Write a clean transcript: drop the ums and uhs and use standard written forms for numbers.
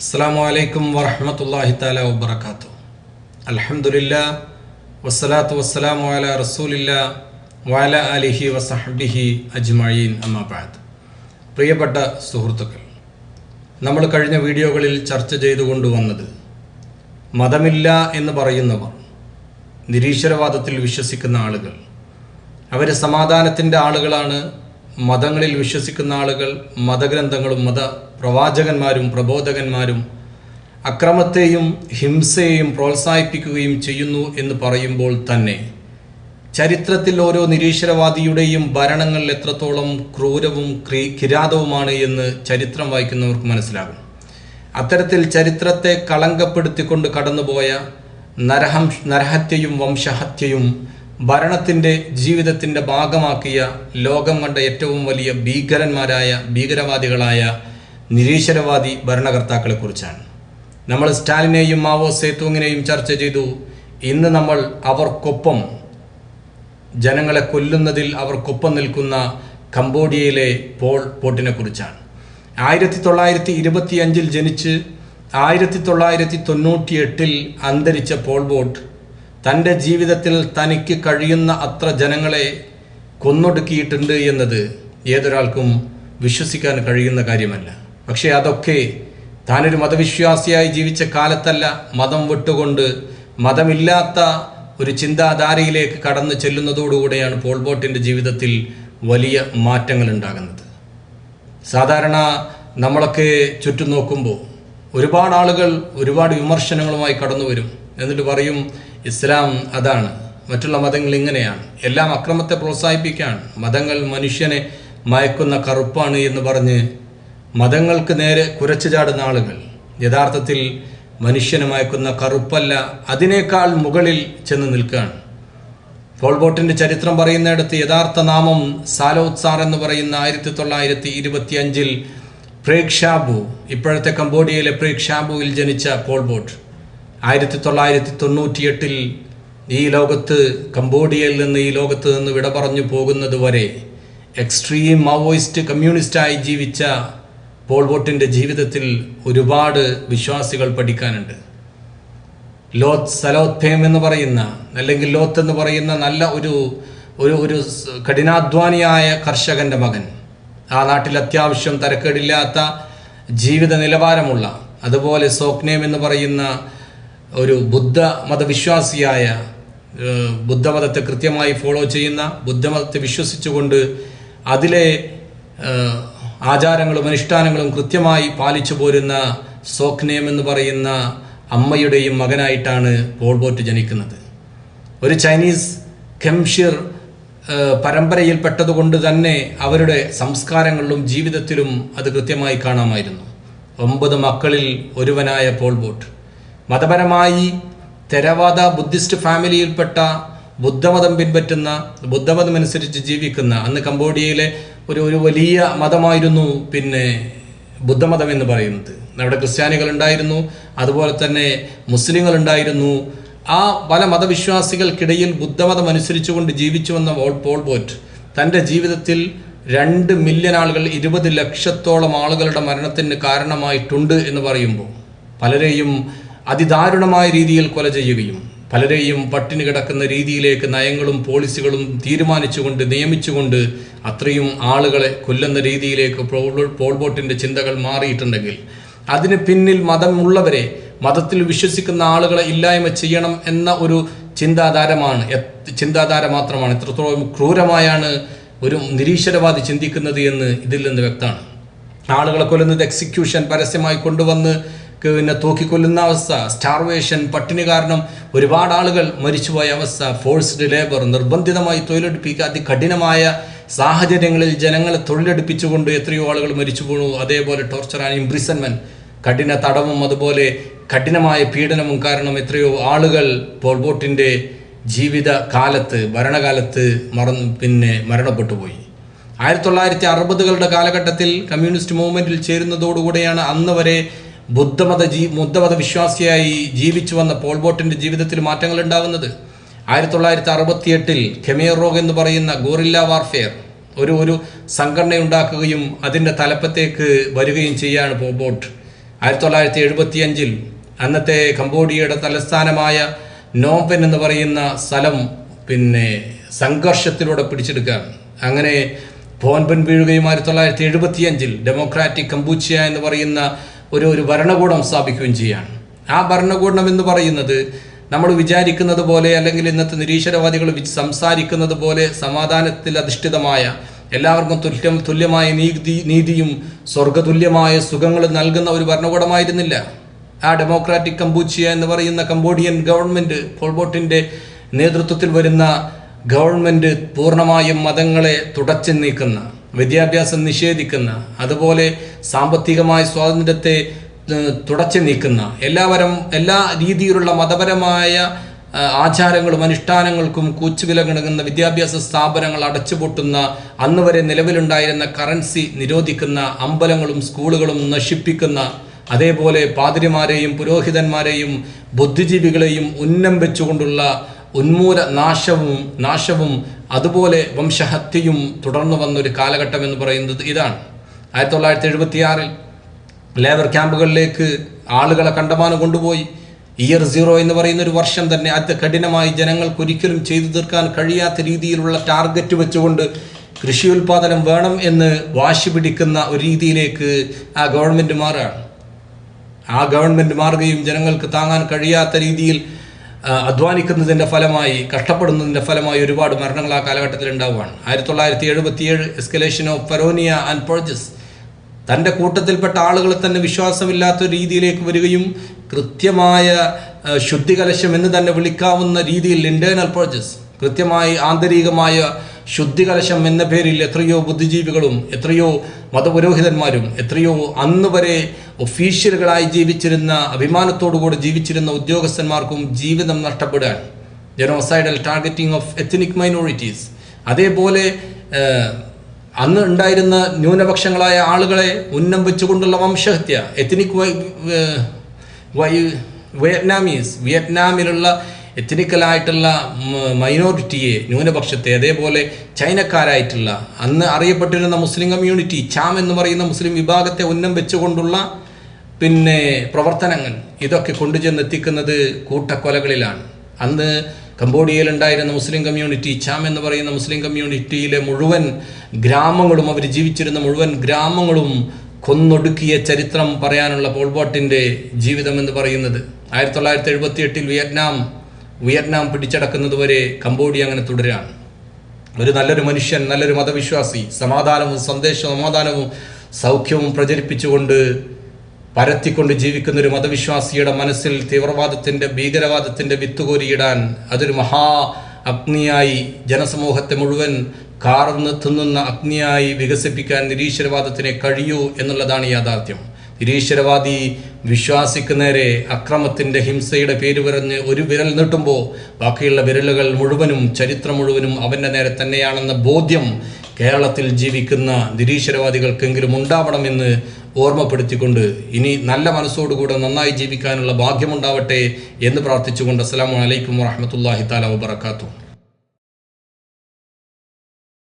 അസ്സലാമു അലൈക്കും വറഹ്മത്തുള്ളാഹി തആല വബറകാതുഹു. അൽഹംദുലില്ലാഹ് വസ്സലാത്തു വസ്സലാമു അലാ റസൂലില്ലാഹ് വഅലാ ആലിഹി വസഹ്ബിഹി അജ്മഈൻ. അമ്മാ ബഅദ്. പ്രിയപ്പെട്ട സുഹൃത്തുക്കൾ, നമ്മൾ കഴിഞ്ഞ വീഡിയോകളിൽ ചർച്ച ചെയ്തുകൊണ്ടുവന്നത് മതമില്ല എന്ന് പറയുന്നവർ, നിരീശ്വരവാദത്തിൽ വിശ്വസിക്കുന്ന ആളുകൾ, അവർ സമാധാനത്തിൻ്റെ ആളുകളാണ്. മതങ്ങളിൽ വിശ്വസിക്കുന്ന ആളുകൾ മതഗ്രന്ഥങ്ങളും മതപ്രവാചകന്മാരും പ്രബോധകന്മാരും അക്രമത്തെയും ഹിംസയെയും പ്രോത്സാഹിപ്പിക്കുകയും ചെയ്യുന്നു എന്ന് പറയുമ്പോൾ തന്നെ ചരിത്രത്തിൽ ഓരോ നിരീശ്വരവാദിയുടെയും ഭരണങ്ങൾ എത്രത്തോളം ക്രൂരവും കിരാതവുമാണ് എന്ന് ചരിത്രം വായിക്കുന്നവർക്ക് മനസ്സിലാകും. അത്തരത്തിൽ ചരിത്രത്തെ കളങ്കപ്പെടുത്തിക്കൊണ്ട് കടന്നുപോയ നരഹത്യയും വംശഹത്യയും ഭരണത്തിൻ്റെ ജീവിതത്തിൻ്റെ ഭാഗമാക്കിയ ലോകം കണ്ട ഏറ്റവും വലിയ ഭീകരവാദികളായ നിരീശ്വരവാദി ഭരണകർത്താക്കളെക്കുറിച്ചാണ്. നമ്മൾ സ്റ്റാലിനെയും മാവോ സേതൂങ്ങിനെയും ചർച്ച ചെയ്തു. ഇന്ന് നമ്മൾ അവർക്കൊപ്പം, ജനങ്ങളെ കൊല്ലുന്നതിൽ അവർക്കൊപ്പം നിൽക്കുന്ന കംബോഡിയയിലെ പോൾ പോട്ടിനെ കുറിച്ചാണ്. 1925 ജനിച്ച് 1998 അന്തരിച്ച പോൾ പോട്ട് തൻ്റെ ജീവിതത്തിൽ തനിക്ക് കഴിയുന്ന അത്ര ജനങ്ങളെ കൊന്നൊടുക്കിയിട്ടുണ്ട് എന്നത് ഏതൊരാൾക്കും വിശ്വസിക്കാൻ കഴിയുന്ന കാര്യമല്ല. പക്ഷേ അതൊക്കെ താനൊരു മതവിശ്വാസിയായി ജീവിച്ച കാലത്തല്ല, മതം വിട്ടുകൊണ്ട് മതമില്ലാത്ത ഒരു ചിന്താധാരയിലേക്ക് കടന്നു ചെല്ലുന്നതോടുകൂടെയാണ് പോൾ പോട്ടിൻ്റെ ജീവിതത്തിൽ വലിയ മാറ്റങ്ങൾ ഉണ്ടാകുന്നത്. സാധാരണ നമ്മളൊക്കെ ചുറ്റും നോക്കുമ്പോൾ ഒരുപാട് ആളുകൾ ഒരുപാട് വിമർശനങ്ങളുമായി കടന്നു വരും. എന്നിട്ട് പറയും, ഇസ്ലാം അതാണ്, മറ്റുള്ള മതങ്ങൾ ഇങ്ങനെയാണ്, എല്ലാം അക്രമത്തെ പ്രോത്സാഹിപ്പിക്കുകയാണ്, മതങ്ങൾ മനുഷ്യനെ മയക്കുന്ന കറുപ്പാണ് എന്ന് പറഞ്ഞ് മതങ്ങൾക്ക് നേരെ കുരച്ചു ചാടുന്ന ആളുകൾ യഥാർത്ഥത്തിൽ മനുഷ്യനെ മയക്കുന്ന കറുപ്പല്ല, അതിനേക്കാൾ മുകളിൽ ചെന്ന് നിൽക്കുകയാണ്. പോൾ പോട്ടിൻ്റെ ചരിത്രം പറയുന്നിടത്ത് യഥാർത്ഥ നാമം സാലോത് സാർ എന്ന് പറയുന്ന 1925 പ്രേഗ് ഷാബു, ഇപ്പോഴത്തെ കംബോഡിയയിലെ പ്രേഗ് ഷാബുവിൽ ജനിച്ച പോൾ പോട്ട് 1998 ഈ ലോകത്ത്, കംബോഡിയയിൽ നിന്ന് ഈ ലോകത്ത് നിന്ന് വിട പറഞ്ഞു പോകുന്നത് വരെ എക്സ്ട്രീം മാവോയിസ്റ്റ് കമ്മ്യൂണിസ്റ്റായി ജീവിച്ച പോൾ പോട്ടിൻ്റെ ജീവിതത്തിൽ ഒരുപാട് വിശ്വാസികൾ പഠിക്കാനുണ്ട്. സലോത് ഫേം എന്ന് പറയുന്ന, അല്ലെങ്കിൽ ലോത്ത് എന്ന് പറയുന്ന നല്ല ഒരു കഠിനാധ്വാനിയായ കർഷകൻ്റെ മകൻ, ആ നാട്ടിൽ അത്യാവശ്യം തരക്കേടില്ലാത്ത ജീവിത നിലവാരമുള്ള, അതുപോലെ സോക്നേം എന്ന് പറയുന്ന ഒരു ബുദ്ധ മതവിശ്വാസിയായ, ബുദ്ധമതത്തെ കൃത്യമായി ഫോളോ ചെയ്യുന്ന, ബുദ്ധമതത്തെ വിശ്വസിച്ചുകൊണ്ട് അതിലെ ആചാരങ്ങളും അനുഷ്ഠാനങ്ങളും കൃത്യമായി പാലിച്ചു പോരുന്ന സോക്നേം എന്ന് പറയുന്ന അമ്മയുടെയും മകനായിട്ടാണ് പോൾ പോട്ട് ജനിക്കുന്നത്. ഒരു ചൈനീസ് ഖെംഷിർ പരമ്പരയിൽപ്പെട്ടതുകൊണ്ട് തന്നെ അവരുടെ സംസ്കാരങ്ങളിലും ജീവിതത്തിലും അത് കൃത്യമായി കാണാമായിരുന്നു. 9 മക്കളിൽ ഒരുവനായ പോൾ പോട്ട് മതപരമായി തെരവാദ ബുദ്ധിസ്റ്റ് ഫാമിലിയിൽപ്പെട്ട, ബുദ്ധമതം പിൻപറ്റുന്ന, ബുദ്ധമതമനുസരിച്ച് ജീവിക്കുന്ന, അന്ന് കംബോഡിയയിലെ ഒരു വലിയ മതമായിരുന്നു ബുദ്ധമതം എന്ന് പറയുന്നത്. അവിടെ ക്രിസ്ത്യാനികളുണ്ടായിരുന്നു, അതുപോലെ തന്നെ മുസ്ലിങ്ങളുണ്ടായിരുന്നു. ആ പല മതവിശ്വാസികൾക്കിടയിൽ ബുദ്ധമതം അനുസരിച്ചുകൊണ്ട് ജീവിച്ചു വന്ന പോൾ പോട്ട് തൻ്റെ ജീവിതത്തിൽ 2 മില്യൺ ആളുകൾ, 20 ലക്ഷത്തോളം ആളുകളുടെ മരണത്തിന് കാരണമായിട്ടുണ്ട് എന്ന് പറയുമ്പോൾ പലരെയും അതിദാരുണമായ രീതിയിൽ കൊല ചെയ്യുകയും പലരെയും പട്ടിണി കിടക്കുന്ന രീതിയിലേക്ക് നയങ്ങളും പോളിസികളും തീരുമാനിച്ചുകൊണ്ട് നിയമിച്ചുകൊണ്ട് അത്രയും ആളുകളെ കൊല്ലുന്ന രീതിയിലേക്ക് പോൾ പോട്ടിൻ്റെ ചിന്തകൾ മാറിയിട്ടുണ്ടെങ്കിൽ അതിന് പിന്നിൽ മതമുള്ളവരെ, മതത്തിൽ വിശ്വസിക്കുന്ന ആളുകളെ ഇല്ലായ്മ ചെയ്യണം എന്ന ഒരു ചിന്താധാര മാത്രമാണ്. എത്രത്തോളം ക്രൂരമായാണ് ഒരു നിരീശ്വരവാദി ചിന്തിക്കുന്നത് എന്ന് ഇതിൽ നിന്ന് വ്യക്തമാണ്. ആളുകളെ കൊല്ലുന്നത് എക്സിക്യൂഷൻ, പരസ്യമായി കൊണ്ടുവന്ന് തൂക്കിക്കൊല്ലുന്ന അവസ്ഥ, സ്റ്റാർവേഷൻ, പട്ടിണി കാരണം ഒരുപാട് ആളുകൾ മരിച്ചുപോയ അവസ്ഥ, ഫോഴ്സ്ഡ് ലേബർ, നിർബന്ധിതമായി തൊഴിലെടുപ്പിക്കുക, അതികഠിനമായ സാഹചര്യങ്ങളിൽ ജനങ്ങളെ തൊഴിലെടുപ്പിച്ചുകൊണ്ട് എത്രയോ ആളുകൾ മരിച്ചു പോണു. അതേപോലെ ടോർച്ചർ ആൻഡ് ഇംപ്രിസൺമെൻറ്റ്, കഠിന തടവും അതുപോലെ കഠിനമായ പീഡനവും കാരണം എത്രയോ ആളുകൾ പോൾ പോട്ടിൻ്റെ ജീവിതകാലത്ത്, ഭരണകാലത്ത് മരണപ്പെട്ടു പോയി. 1960കളുടെ കാലഘട്ടത്തിൽ കമ്മ്യൂണിസ്റ്റ് മൂവ്മെൻറ്റിൽ ചേരുന്നതോടുകൂടെയാണ് അന്ന് വരെ ബുദ്ധമത വിശ്വാസിയായി ജീവിച്ചു വന്ന പോൾ പോട്ടിൻ്റെ ജീവിതത്തിൽ മാറ്റങ്ങൾ ഉണ്ടാകുന്നത്. 1968 ഖെമേർ റോഗ് എന്ന് പറയുന്ന ഗോറില്ല വാർഫെയർ ഒരു സംഘടന ഉണ്ടാക്കുകയും അതിൻ്റെ തലപ്പത്തേക്ക് വരികയും ചെയ്യാണ് പോൾ പോട്ട്. 1975 അന്നത്തെ കംബോഡിയയുടെ തലസ്ഥാനമായ നോംപെൻ എന്ന് പറയുന്ന സ്ഥലം സംഘർഷത്തിലൂടെ പിടിച്ചെടുക്കുകയാണ്. അങ്ങനെ ഫോൻപെൻ വീഴുകയും 1975 ഡെമോക്രാറ്റിക് കംപൂച്ചിയ എന്ന് പറയുന്ന ഒരു ഭരണകൂടം സ്ഥാപിക്കുകയും ചെയ്യുകയാണ്. ആ ഭരണകൂടം എന്ന് പറയുന്നത് നമ്മൾ വിചാരിക്കുന്നത് പോലെ, അല്ലെങ്കിൽ ഇന്നത്തെ നിരീശ്വരവാദികൾ സംസാരിക്കുന്നത് പോലെ സമാധാനത്തിൽ അധിഷ്ഠിതമായ, എല്ലാവർക്കും തുല്യമായ നീതിയും സ്വർഗതുല്യമായ സുഖങ്ങളും നൽകുന്ന ഒരു ഭരണകൂടമായിരുന്നില്ല. ആ ഡെമോക്രാറ്റിക് കംപൂച്ചിയ എന്ന് പറയുന്ന കംബോഡിയൻ ഗവൺമെൻറ്, പോൾപോട്ടിൻ്റെ നേതൃത്വത്തിൽ വരുന്ന ഗവൺമെൻറ് പൂർണ്ണമായും മതങ്ങളെ തുടച്ചു നീക്കുന്ന, വിദ്യാഭ്യാസം നിഷേധിക്കുന്ന, അതുപോലെ സാമ്പത്തികമായ സ്വാതന്ത്ര്യത്തെ തുടച്ചു നീക്കുന്ന, എല്ലാ രീതിയിലുള്ള മതപരമായ ആചാരങ്ങളും അനുഷ്ഠാനങ്ങൾക്കും കൂച്ചുവില കിടക്കുന്ന വിദ്യാഭ്യാസ സ്ഥാപനങ്ങൾ അടച്ചുപൂട്ടുന്ന, അന്ന് വരെ നിലവിലുണ്ടായിരുന്ന കറൻസി നിരോധിക്കുന്ന, അമ്പലങ്ങളും സ്കൂളുകളും നശിപ്പിക്കുന്ന, അതേപോലെ പാതിരിമാരെയും പുരോഹിതന്മാരെയും ബുദ്ധിജീവികളെയും ഉന്നം വെച്ചുകൊണ്ടുള്ള ഉന്മൂല നാശവും അതുപോലെ വംശഹത്യയും തുടർന്നു വന്നൊരു കാലഘട്ടം എന്ന് പറയുന്നത് ഇതാണ്. 1976 ലേബർ ക്യാമ്പുകളിലേക്ക് ആളുകളെ കണ്ടമാനം കൊണ്ടുപോയി. ഇയർ 0 എന്ന് പറയുന്ന ഒരു വർഷം തന്നെ കഠിനമായി ജനങ്ങൾക്ക് ഒരിക്കലും ചെയ്തു തീർക്കാൻ കഴിയാത്ത രീതിയിലുള്ള ടാർഗറ്റ് വെച്ചുകൊണ്ട് കൃഷി ഉൽപാദനം വേണം എന്ന് വാശി പിടിക്കുന്ന ഒരു രീതിയിലേക്ക് ആ ഗവൺമെൻറ് മാറുകയാണ്. ആ ഗവൺമെൻറ് മാറുകയും ജനങ്ങൾക്ക് താങ്ങാൻ കഴിയാത്ത രീതിയിൽ അധ്വാനിക്കുന്നതിൻ്റെ ഫലമായി, കഷ്ടപ്പെടുന്നതിൻ്റെ ഫലമായി ഒരുപാട് മരണങ്ങൾ ആ കാലഘട്ടത്തിൽ ഉണ്ടാവുകയാണ്. 1977 എസ്കലേഷൻ ഓഫ് ഫെറോനിയ ആൻഡ് പർജസ്, തൻ്റെ കൂട്ടത്തിൽപ്പെട്ട ആളുകളെ തന്നെ വിശ്വാസമില്ലാത്ത രീതിയിലേക്ക് വരികയും കൃത്യമായ ശുദ്ധികലശം എന്ന് തന്നെ വിളിക്കാവുന്ന രീതിയിൽ ഇൻറ്റേർണൽ പർജസ്, കൃത്യമായി ആന്തരികമായ ശുദ്ധികലശം എന്ന പേരിൽ എത്രയോ ബുദ്ധിജീവികളും എത്രയോ മതപുരോഹിതന്മാരും എത്രയോ അന്ന് വരെ ഒഫീഷ്യലുകളായി ജീവിച്ചിരുന്ന, അഭിമാനത്തോടുകൂടി ജീവിച്ചിരുന്ന ഉദ്യോഗസ്ഥന്മാർക്കും ജീവിതം നഷ്ടപ്പെടുകയാണ്. ജനോസൈഡൽ ടാർഗറ്റിംഗ് ഓഫ് എത്നിക് മൈനോറിറ്റീസ്, അതേപോലെ അന്ന് ഉണ്ടായിരുന്ന ന്യൂനപക്ഷങ്ങളായ ആളുകളെ ഉന്നം വെച്ചുകൊണ്ടുള്ള വംശഹത്യ, എത്നിക് വിയറ്റ്നാമിലുള്ള എത്നിക്കലായിട്ടുള്ള മൈനോറിറ്റിയെ, ന്യൂനപക്ഷത്തെ, അതേപോലെ ചൈനക്കാരായിട്ടുള്ള അന്ന് അറിയപ്പെട്ടിരുന്ന മുസ്ലിം കമ്മ്യൂണിറ്റി, ചാം എന്ന് പറയുന്ന മുസ്ലിം വിഭാഗത്തെ ഉന്നം വെച്ചുകൊണ്ടുള്ള പ്രവർത്തനങ്ങൾ, ഇതൊക്കെ കൊണ്ടുചെന്നെത്തിക്കുന്നത് കൂട്ടക്കൊലകളിലാണ്. അന്ന് കംബോഡിയയിലുണ്ടായിരുന്ന മുസ്ലിം കമ്മ്യൂണിറ്റി, ചാം എന്ന് പറയുന്ന മുസ്ലിം കമ്മ്യൂണിറ്റിയിലെ മുഴുവൻ ഗ്രാമങ്ങളും, അവർ ജീവിച്ചിരുന്ന മുഴുവൻ ഗ്രാമങ്ങളും കൊന്നൊടുക്കിയ ചരിത്രം പറയാനുള്ള പോൾപോട്ടിൻ്റെ ജീവിതം എന്ന് പറയുന്നത്. 1978 വിയറ്റ്നാം പിടിച്ചടക്കുന്നത് വരെ കംബോഡിയ അങ്ങനെ തുടരുകയാണ്. ഒരു നല്ലൊരു മനുഷ്യൻ, നല്ലൊരു മതവിശ്വാസി, സമാധാനവും സൗഖ്യവും പ്രചരിപ്പിച്ചുകൊണ്ട് പരത്തിക്കൊണ്ട് ജീവിക്കുന്നൊരു മതവിശ്വാസിയുടെ മനസ്സിൽ തീവ്രവാദത്തിൻ്റെ, ഭീകരവാദത്തിൻ്റെ വിത്തുകോരിയിടാൻ, അതൊരു മഹാ അഗ്നിയായി ജനസമൂഹത്തെ മുഴുവൻ കാർന്ന് തിന്നുന്ന അഗ്നിയായി വികസിപ്പിക്കാൻ നിരീശ്വരവാദത്തിനെ കഴിയൂ എന്നുള്ളതാണ് യാഥാർത്ഥ്യം. നിരീശ്വരവാദി വിശ്വാസിക്ക് നേരെ അക്രമത്തിൻ്റെ, ഹിംസയുടെ പേര് പറഞ്ഞ് ഒരു വിരൽ നീട്ടുമ്പോൾ ബാക്കിയുള്ള വിരലുകൾ മുഴുവനും, ചരിത്രം മുഴുവനും അവൻ്റെ നേരെ തന്നെയാണെന്ന ബോധ്യം കേരളത്തിൽ ജീവിക്കുന്ന നിരീശ്വരവാദികൾക്കെങ്കിലും ഉണ്ടാവണമെന്ന് ഓർമ്മപ്പെടുത്തിക്കൊണ്ട് ഇനി നല്ല മനസ്സോടുകൂടെ നന്നായി ജീവിക്കാനുള്ള ഭാഗ്യമുണ്ടാവട്ടെ എന്ന് പ്രാർത്ഥിച്ചുകൊണ്ട് അസ്സലാമു അലൈക്കും വറഹ്മത്തുള്ളാഹി തആല വബറകാതുഹു.